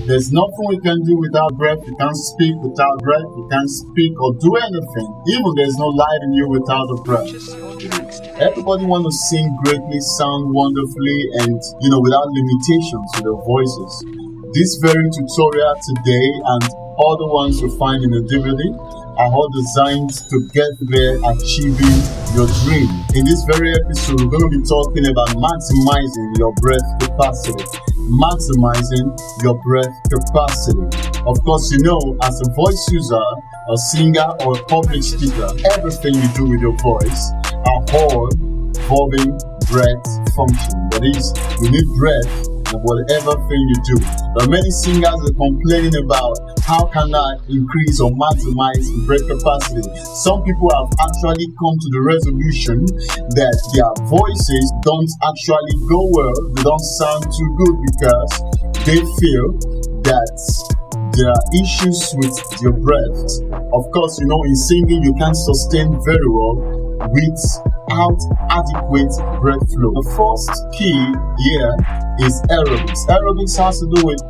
There's nothing we can do without breath. You can't speak without breath. You can't speak or do anything. Even there's no life in you without a breath. Everybody wants to sing greatly, sound wonderfully, and without limitations to their voices. This very tutorial today and other ones you find in the DVD are all designed to get there, achieving your dream. In this very episode, we're going to be talking about maximizing your breath capacity. Maximizing your breath capacity. Of course, as a voice user, a singer, or a public speaker, everything you do with your voice are all involving breath function. That is, you need breath in whatever thing you do. There are many singers that are complaining about how can I increase or maximize breath capacity. Some people have actually come to the resolution that their voices don't actually go well, they don't sound too good because they feel that there are issues with your breath. Of course, in singing you can sustain very well without adequate breath flow. The first key here is aerobics. Aerobics has to do with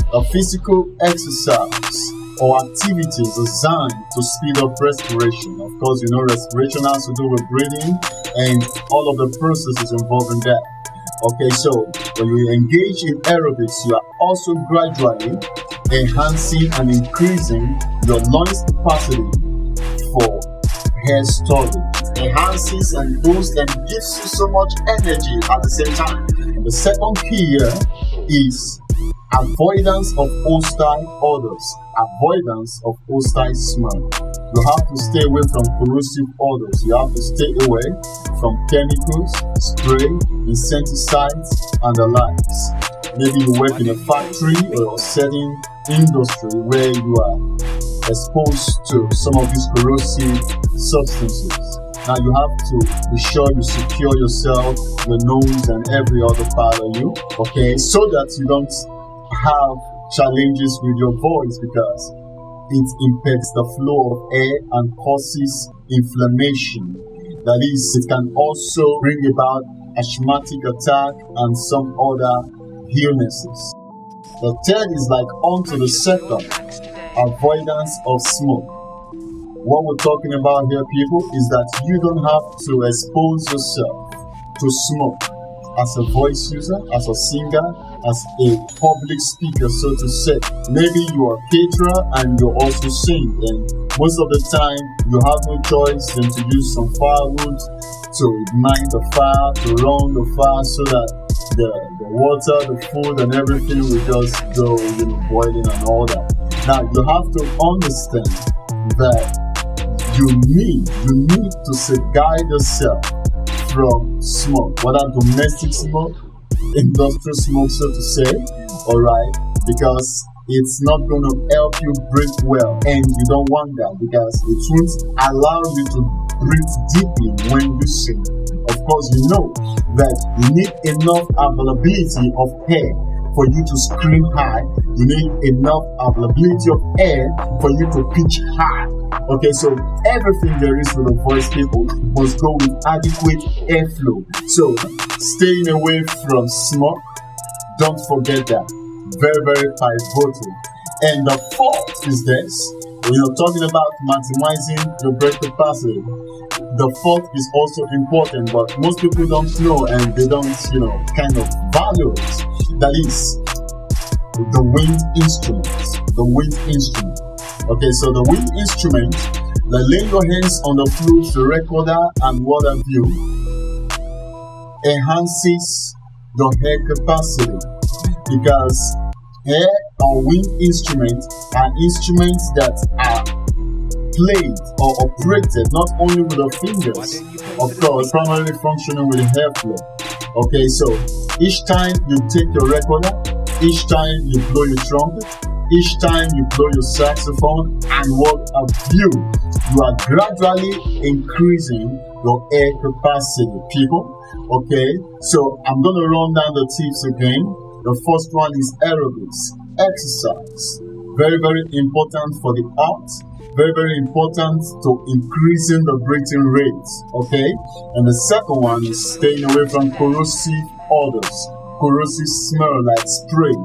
a physical exercise or activities designed to speed up respiration. Of course, respiration has to do with breathing and all of the processes involved in that. Okay, so when you engage in aerobics, you are also gradually enhancing and increasing your lungs capacity for air storage. Enhances and boosts and gives you so much energy at the same time. The second key here is avoidance of hostile odors. Avoidance of hostile smell. You have to stay away from corrosive odors. You have to stay away from chemicals, spray, insecticides, and the likes. Maybe you work in a factory or a setting industry where you are exposed to some of these corrosive substances. Now you have to be sure you secure yourself, your nose, and every other part of you, okay, so that you don't have challenges with your voice because it impacts the flow of air and causes inflammation. That is, it can also bring about asthmatic attack and some other illnesses. The third is like onto the second, avoidance of smoke. What we're talking about here, people, is that you don't have to expose yourself to smoke as a voice user, as a singer, as a public speaker, so to say. Maybe you are a caterer and you also sing, and most of the time you have no choice than to use some firewood to ignite the fire, to run the fire so that the water, the food, and everything will just go boiling and all that. Now you have to understand that you need to safeguard yourself from smoke, whether domestic smoke, industrial smoke, so to say, alright, because it's not going to help you breathe well, and you don't want that because it won't allow you to breathe deeply when you sing. Of course, you know that you need enough availability of air for you to scream high. You need enough availability of air for you to pitch high. Okay, so everything there is with the voice, people, must go with adequate airflow. So staying away from smoke, don't forget that. Very, very pivotal. And the fourth is this. When you're talking about maximizing your breath capacity, the fourth is also important, but most people don't know and they don't, kind of value it. That is the wind instrument. The wind instrument. Okay, so the wind instrument, lay your hands on the flute, the recorder, and what have you, enhances your air capacity because air or wind instruments are instruments that are played or operated not only with the fingers, of course, primarily functioning with airflow. Okay, so each time you take your recorder, each time you blow your trumpet, each time you blow your saxophone, and what have you are gradually increasing your air capacity, people. Okay, so I'm going to run down the tips again. The first one is aerobics, exercise. Very, very important for the heart. Very, very important to increasing the breathing rate. Okay? And the second one is staying away from corrosive odors, corrosive smell like spray,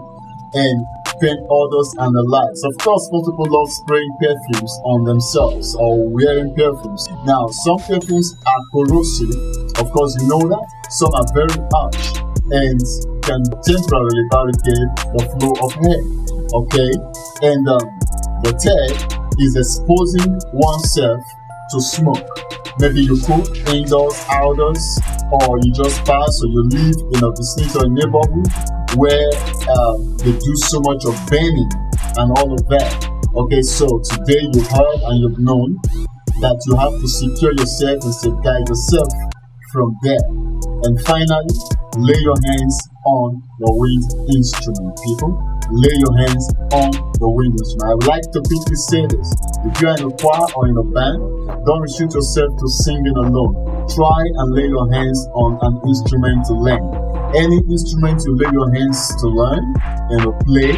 and paint odors and the likes. Of course, most people love spraying perfumes on themselves or wearing perfumes. Now, some perfumes are corrosive. Of course, you know that. Some are very harsh and can temporarily barricade the flow of air. Okay? And the third is exposing oneself to smoke. Maybe you cook indoors, outdoors, or you just pass or you live in a vicinity or a neighborhood where they do so much of burning and all of that. Okay, so today you heard and you've known that you have to secure yourself and safeguard yourself from that. And finally, lay your hands on the wind instrument, people. Lay your hands on the wind instrument. I would like to quickly say this. If you are in a choir or in a band, don't restrict yourself to singing alone. Try and lay your hands on an instrument to learn. Any instrument you lay your hands to learn and to play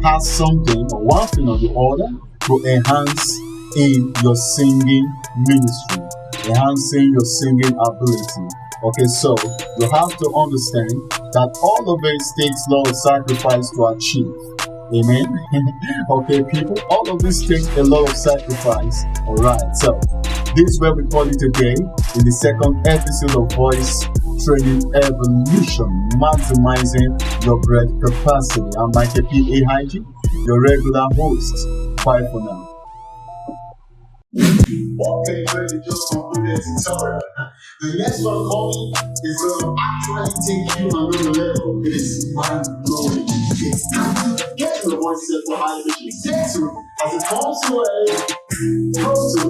has something or one thing or the other to enhance in your singing ministry, enhancing your singing ability. Okay, so you have to understand that all of it takes a lot of sacrifice to achieve. Amen. Okay, people, all of this takes a lot of sacrifice. Alright, so this is where we call it today in the second episode of Voice Training Evolution, maximizing your breath capacity. I'm Michael P. A. your regular host. Bye for now. Okay, ready, just concluded tutorial. The next one coming is going to actually take you another level. It is mind blowing. It's time to get your voice set for high pitch. Stay tuned as it comes your way. Go to